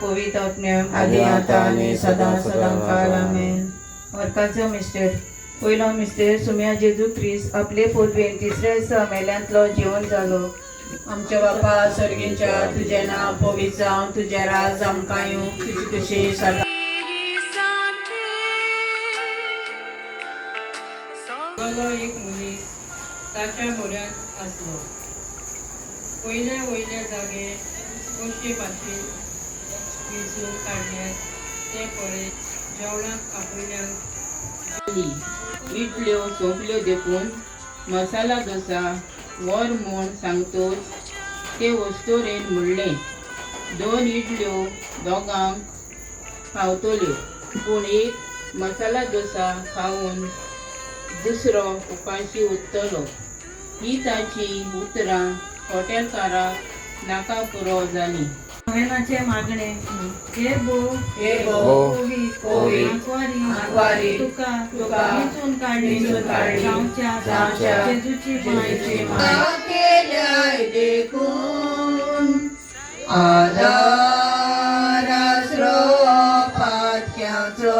पवित्रज्ञ आदि आता आणि सदा सदांकाळ आमेन. वरकाचो मिस्टर पयलो मिस्टर सुम्या जेजू क्रिस्त आपले पोटवेन तिसऱ्या दिसा मेल्यांतलो जिवन जालो. आमच्या बापा सर्गींच्या तुझें नांव पवित्र जावं, तुझें राज आमकां येवं, तुजी कशी सदा एक मनीस ताच्या म्हऱ्यांत आसलो. वयल्या जागे कशे भाशेन वेंचून काडल्यात ते पळयत जेवणाक आपयल्यांक इडल्यो सोंपल्यो देखून मसाला डोसा वर म्हूण सांगतोच ते वस्तोरेन म्हणलें 2 इडल्यो दोगांक पावतल्यो. पूण एक मसाला डोसा खावन दुसरो उपाशी उरतलो. ही ताची उतरां हॉटेलकाराक नाका पुरो जाली. हांवेनाचे मागणे हे बो कोवी आंकवारी तुका वेंचून काडली गांवच्या जेजूची माय केल्याय देखून आधार आसरो पातक्याचो